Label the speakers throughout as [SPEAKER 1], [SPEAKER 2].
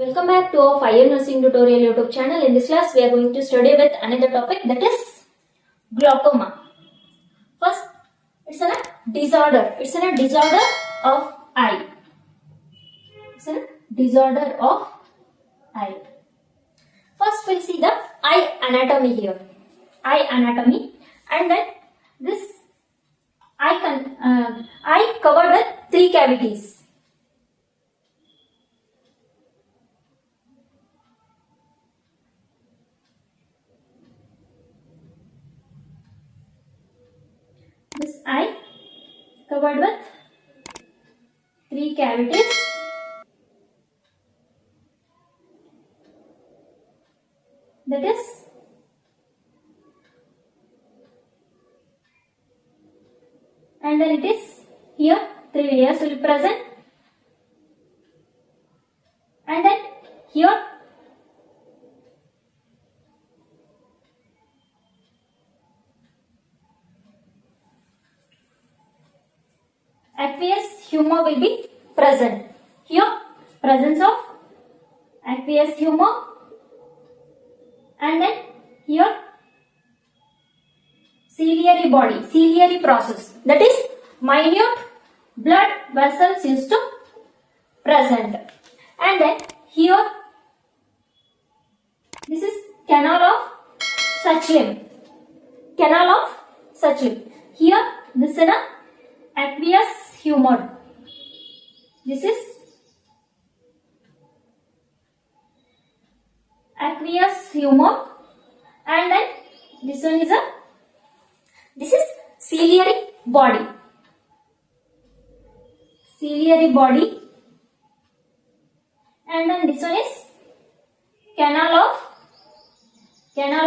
[SPEAKER 1] Welcome back to our Fire Nursing Tutorial YouTube channel. In this class, we are going to study with another topic, that is glaucoma. First, it's a disorder. It's a disorder of eye. It's a disorder of eye. First, we'll see the eye anatomy here. Eye anatomy, and then this eye covered with three cavities. This eye covered with three cavities. That is and then it is here three layers will be present, and then here aqueous humor will be present. Here presence of aqueous humor, and then here ciliary body, ciliary process, that is minute blood vessels used to present, and then here this is canal of Suchlim, canal of Suchlim. Here this is an aqueous humor. This is aqueous humor, and then this one is this is ciliary body. Ciliary body, and then this one is canal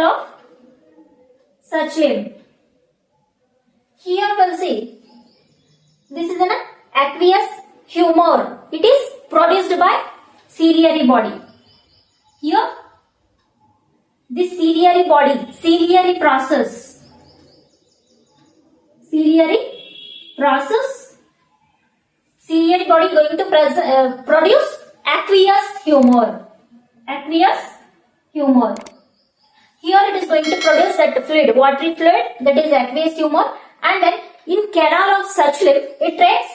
[SPEAKER 1] of Suchlim. Here we'll see this is an aqueous humor. It is produced by ciliary body. Here this ciliary body, ciliary process, ciliary body going to produce aqueous humor. Here it is going to produce that fluid, watery fluid, that is aqueous humor, and then in canal of Suchlim it takes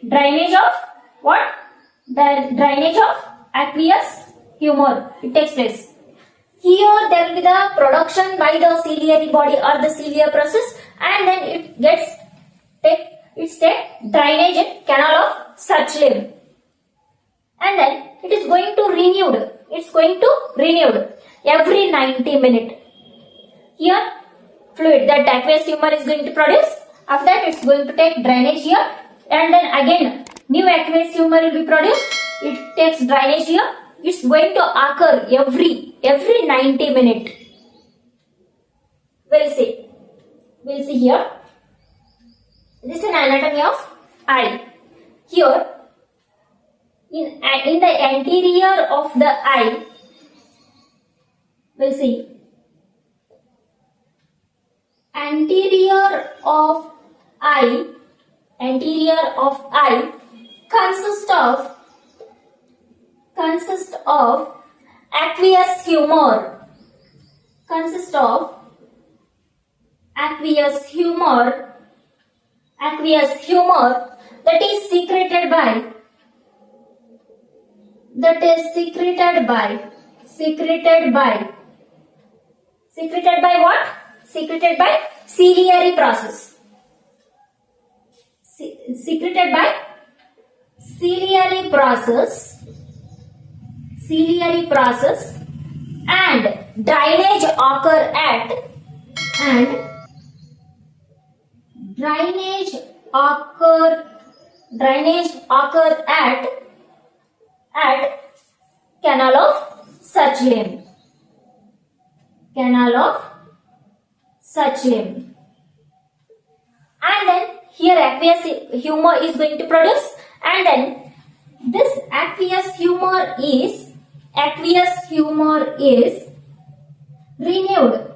[SPEAKER 1] drainage of what? The drainage of aqueous humor, it takes place. Here there will be the production by the ciliary body or the ciliary process, and then it gets drainage in canal of Suchlim, and then it is going to renewed. It's going to renewed every 90 minutes. Here fluid, that aqueous humor is going to produce. After that it's going to take drainage here, and then again new aqueous humor will be produced. It takes drainage here. It's going to occur every 90 minutes. We'll see here. This is an anatomy of eye. Here in the anterior of the eye, we'll see anterior of eye consists of aqueous humor, that is secreted by what? Secreted by ciliary process. Secreted by ciliary process, and drainage occur at canal of Suchlim. And then here aqueous humor is going to produce, and then this aqueous humor is renewed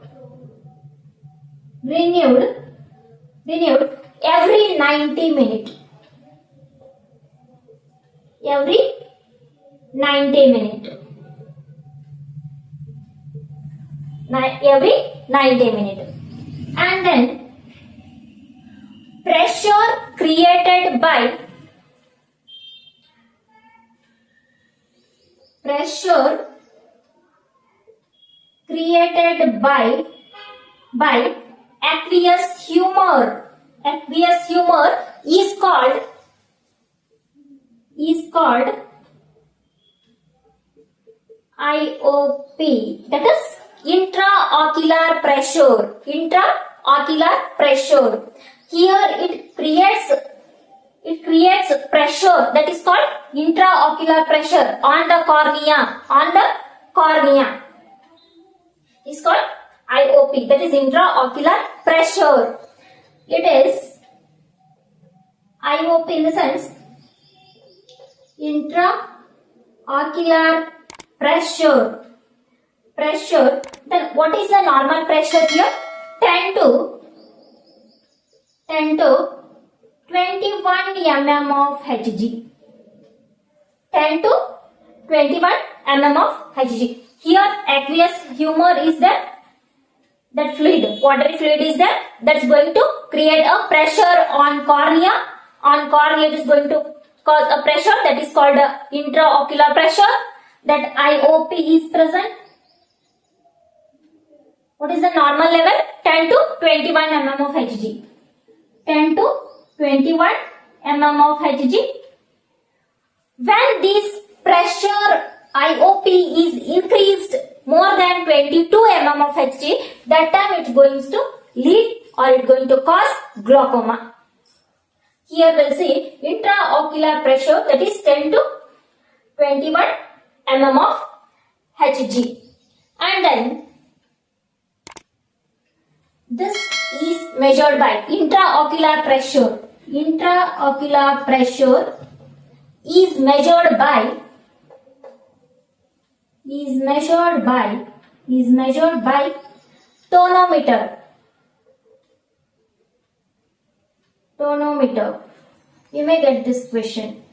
[SPEAKER 1] every 90 minutes. every 90 minutes. Every 90 minutes. And then pressure created by aqueous humor. Aqueous humor is called IOP, that is intraocular pressure. Intraocular pressure. Here it creates pressure, that is called intraocular pressure on the cornea. Is called IOP, that is intraocular pressure. It is IOP in the sense intraocular pressure. Then what is the normal pressure here? 10 to 21 mm of Hg. 10 to 21 mm of Hg. Here aqueous humor is that fluid, watery fluid is that's going to create a pressure on cornea. On cornea it is going to cause a pressure that is called intraocular pressure. That IOP is present. What is the normal level? 10 to 21 mm of Hg. 10 to 21 mm of Hg. When this pressure IOP is increased more than 22 mm of Hg, that time it is going to lead or it is going to cause glaucoma. Here we'll see intraocular pressure, that is 10 to 21 mm of Hg. And then this is measured by intraocular pressure. Intraocular pressure is measured by tonometer. You may get this question.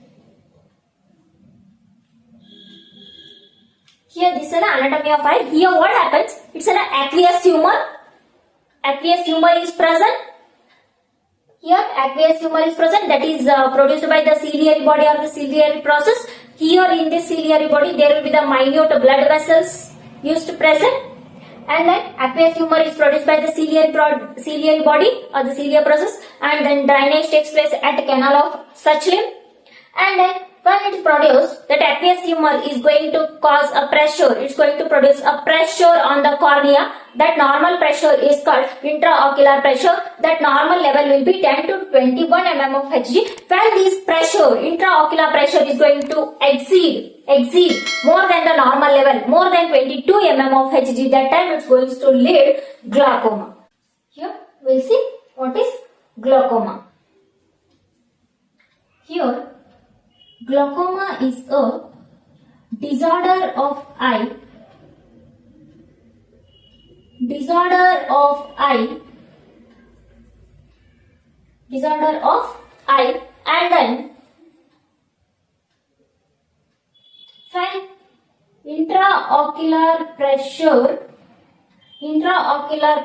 [SPEAKER 1] Here this is an anatomy of eye. Here what happens? It's an aqueous humor. Aqueous humor is present. Here aqueous humor is present, that is produced by the ciliary body or the ciliary process. Here in this ciliary body there will be the minute blood vessels used present, and then aqueous humor is produced by the ciliary body or the cilia process, and then drainage takes place at canal of Suchlim, and then when it is produced, that aqueous humor is going to cause a pressure. It's going to produce a pressure on the cornea. That normal pressure is called intraocular pressure. That normal level will be 10 to 21 mm of Hg. When this pressure, intraocular pressure, is going to exceed more than the normal level, more than 22 mm of Hg, that time it's going to lead glaucoma. Here we'll see what is glaucoma. Here glaucoma is a disorder of eye. And then when intraocular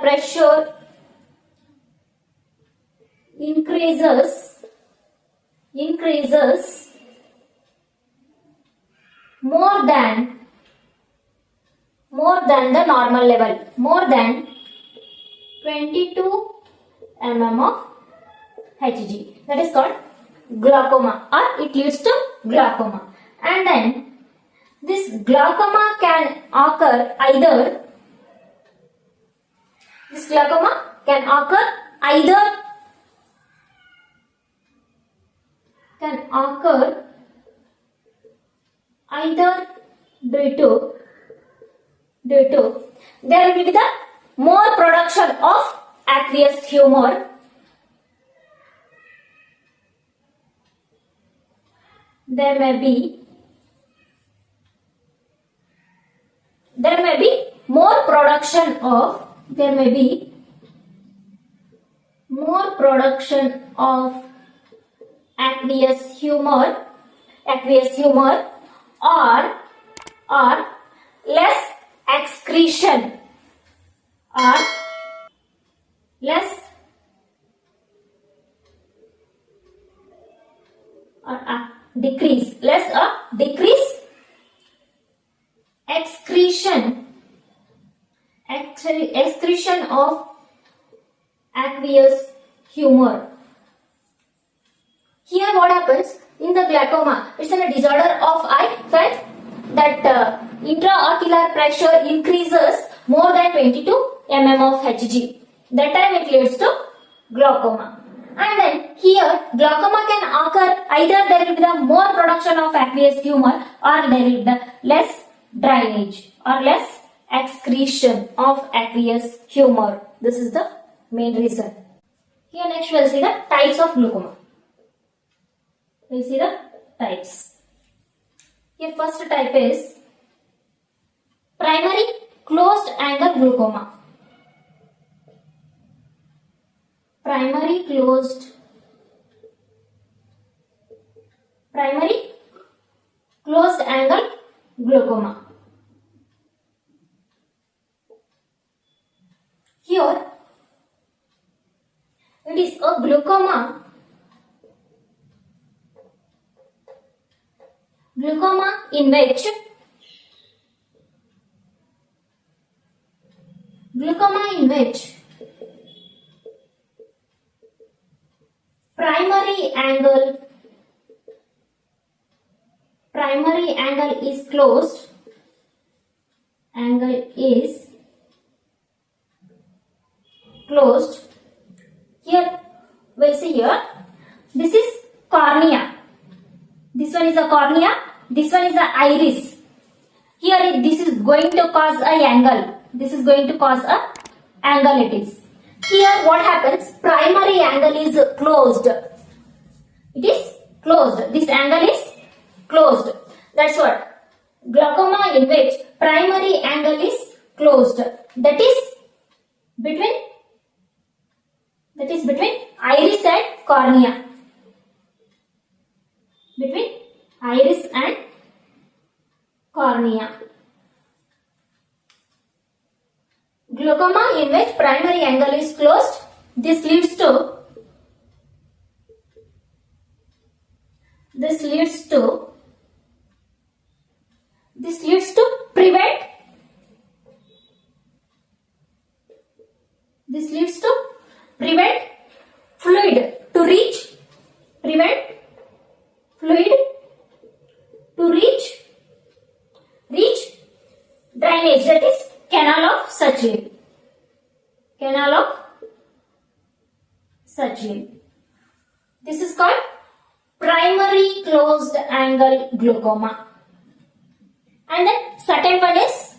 [SPEAKER 1] pressure increases more than the normal level, more than 22 mm of Hg. That is called glaucoma, or it leads to glaucoma. And then this glaucoma can occur either due to there will be the more production of aqueous humor. There may be more production of aqueous humor, aqueous humor, or less excretion, or less decrease excretion of aqueous humor. Here what happens in the glaucoma? It's a disorder of eye that intraocular pressure increases more than 22 mm of Hg. That time it leads to glaucoma. And then here glaucoma can occur either there will be the more production of aqueous humor or there will be the less drainage or less excretion of aqueous humor. This is the main reason. Here next we will see the types of glaucoma. We will see the types. Here first type is primary closed angle glaucoma. Primary closed angle glaucoma. Here it is a glaucoma in which primary angle is closed. Here we'll see here. This is cornea. This one is a cornea. This one is a iris. Here this is going to cause a angle. This is going to cause a angle it is. Here what happens? Primary angle is closed. It is closed. This angle is closed. That's what. Glaucoma in which primary angle is closed. That is between iris and cornea. Between iris and cornea. Glaucoma in which primary angle is closed. This leads to prevent fluid to reach drainage, that is canal of Sachlin. This is called primary closed angle glaucoma. And then second one is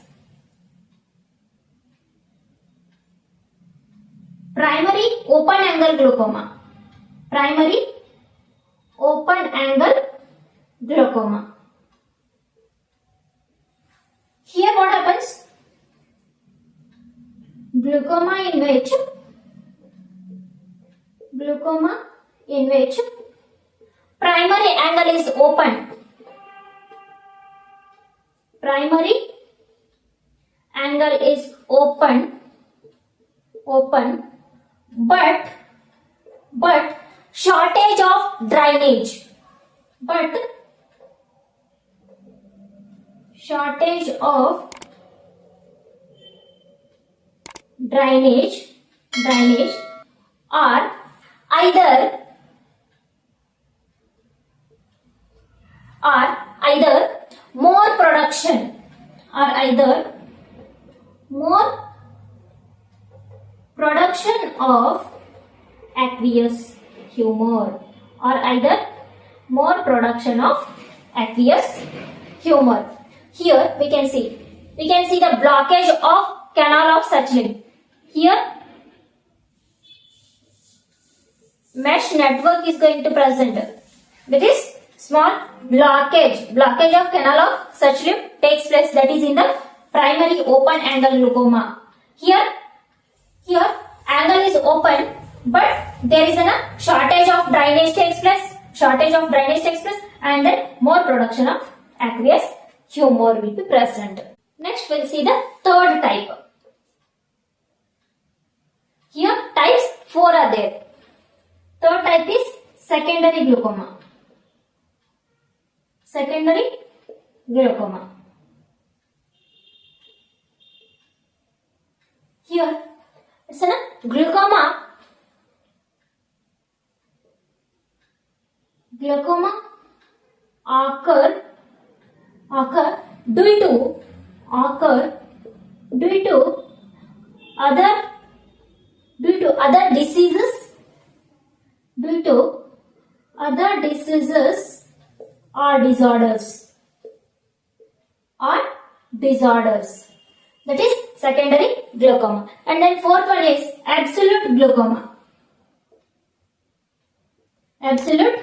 [SPEAKER 1] primary open angle glaucoma. Primary open angle glaucoma. Here what happens? Glaucoma in which primary angle is open. Primary angle is open, but shortage of drainage. Or either more production of aqueous humor, Here we can see the blockage of canal of Sachlin. Here mesh network is going to present with this small blockage of canal of Sachlin takes place, that is in the primary open angle glaucoma. Here angle is open, but there is a shortage of drainage takes place. shortage of drainage takes place, and then more production of aqueous humor will be present. Next we'll see the third type. Here types 4 are there. Third type is secondary glaucoma. Secondary glaucoma. Here it's a glaucoma. Glaucoma occur due to other diseases or disorders. That is secondary glaucoma. And then fourth one is absolute glaucoma. Absolute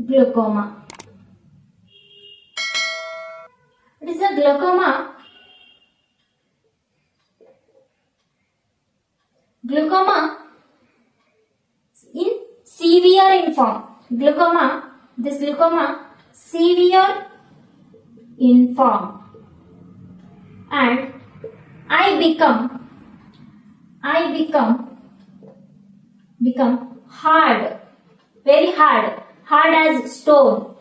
[SPEAKER 1] glaucoma. It is a glaucoma in severe form. This glaucoma severe in form, and I become hard, very hard as stone.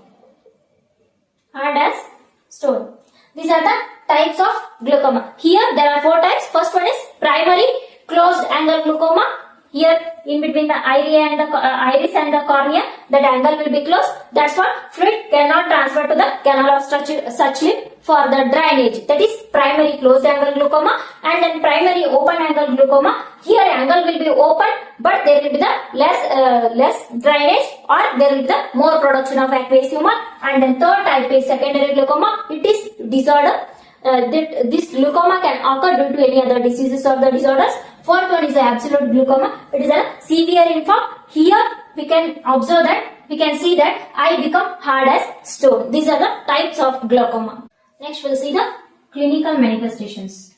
[SPEAKER 1] These are the types of glaucoma. Here there are 4 types. First one is primary closed angle glaucoma. Here in between the iris and the cornea, that angle will be closed. That's why fluid cannot transfer to the canal of Suchliff for the drainage. That is primary closed angle glaucoma. And then primary open angle glaucoma. Here angle will be open, but there will be the less drainage, or there will be the more production of aqueous humor. And then third type is secondary glaucoma. It is disorder. This glaucoma can occur due to any other diseases or the disorders. Fourth one is the absolute glaucoma. It is a severe in form. Here we can observe that, we can see that eye become hard as stone. These are the types of glaucoma. Next we'll see the clinical manifestations.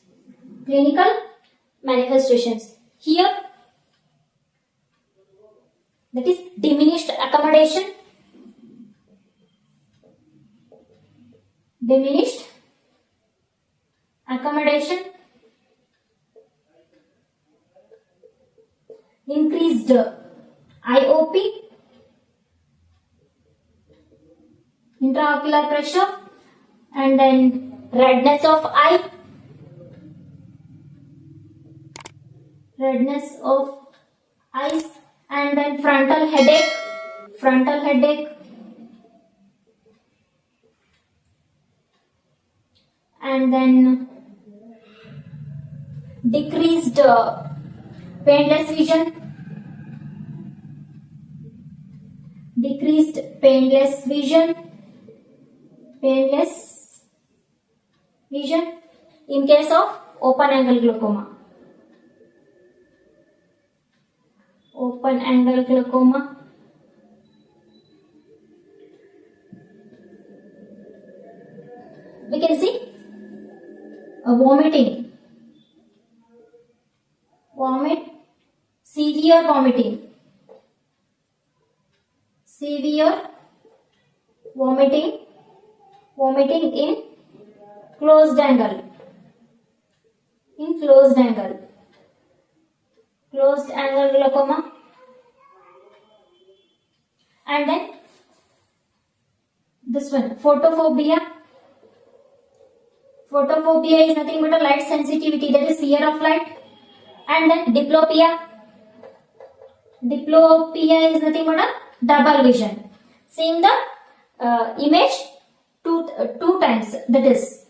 [SPEAKER 1] Here that is diminished accommodation. Increased IOP, intraocular pressure, and then redness of eyes, and then frontal headache, and then decreased painless vision, in case of open angle glaucoma. We can see vomiting, severe vomiting in closed angle glaucoma. And then this one, photophobia. Photophobia is nothing but a light sensitivity, that is fear of light. And then diplopia. Diplopia is nothing but a double vision, seeing the image two times, that is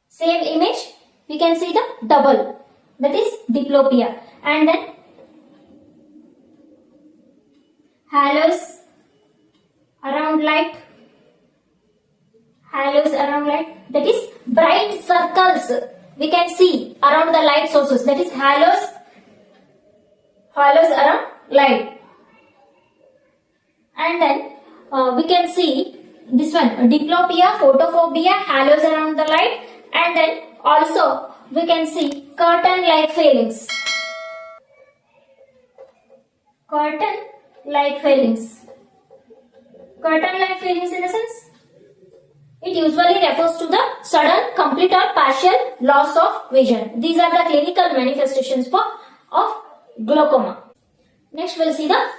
[SPEAKER 1] same image we can see the double, that is diplopia. And then halos around light, that is bright circles we can see around the light sources, that is halos around light. And then we can see this one, diplopia, photophobia, halos around the light, and then also we can see curtain like feelings. curtain-like failings. Curtain-like failings in the sense, it usually refers to the sudden, complete or partial loss of vision. These are the clinical manifestations of glaucoma. Next we'll see the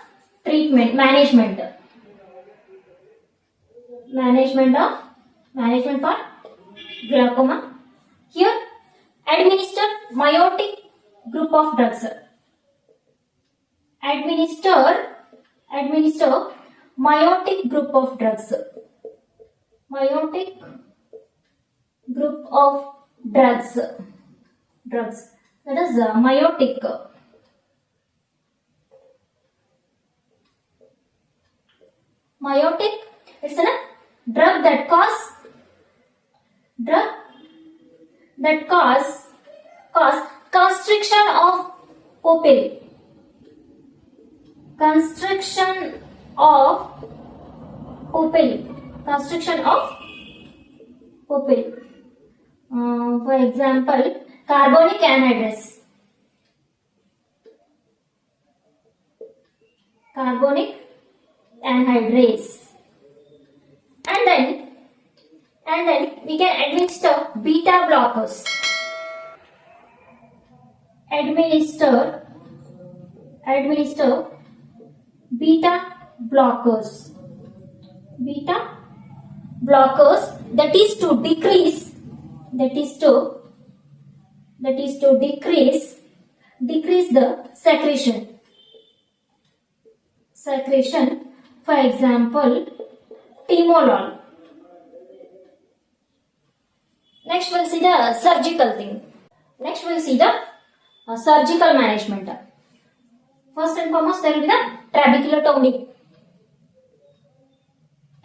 [SPEAKER 1] treatment, management for glaucoma. Here, administer meiotic group of drugs. Administer meiotic group of drugs. Meiotic group of drugs. That is meiotic. Meiotic, it's a drug that cause constriction of pupil. Constriction of pupil. For example, carbonic anhydrase. And then we can administer beta blockers. Administer beta blockers. That is to decrease the secretion. For example, timolol. Next we'll see the surgical thing. Next we'll see the surgical management. First and foremost, there will be the trabeculotomy.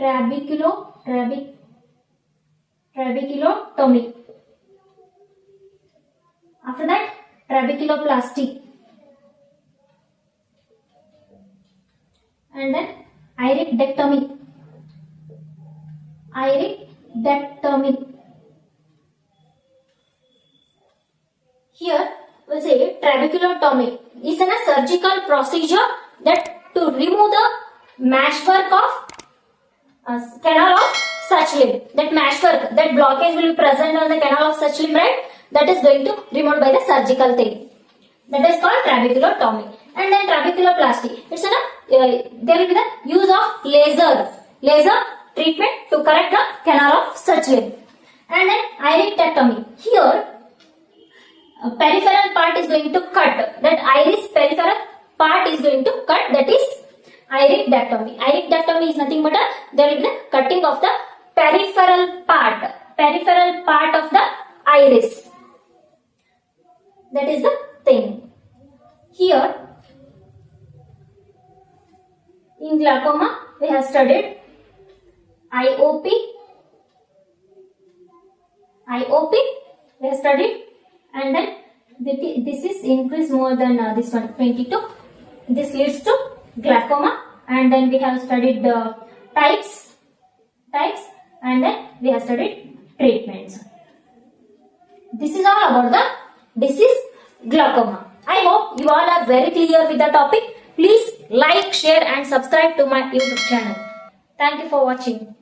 [SPEAKER 1] Trabeculotomy. After that, trabeculoplasty. And then iridectomy. Here, we'll say trabeculotomy is a surgical procedure that to remove the meshwork of canal of Suchling. That meshwork, that blockage will be present on the canal of Suchling, right? That is going to removed by the surgical thing. That is called trabeculotomy. And then trabeculoplasty. It's there will be the use of laser treatment to correct the canal of Suchling. And then iridectomy. Here, peripheral part is going to cut. That iris peripheral part is going to cut. That is iridectomy. Iridectomy is nothing but there will be the cutting of the peripheral part of the iris. That is the thing. Here, in glaucoma, we have studied IOP. We have studied, and then this is increased more than this one, 22. This leads to glaucoma, and then we have studied the types, and then we have studied treatments. This is all about the disease glaucoma. I hope you all are very clear with the topic. Please like, share and subscribe to my YouTube channel. Thank you for watching.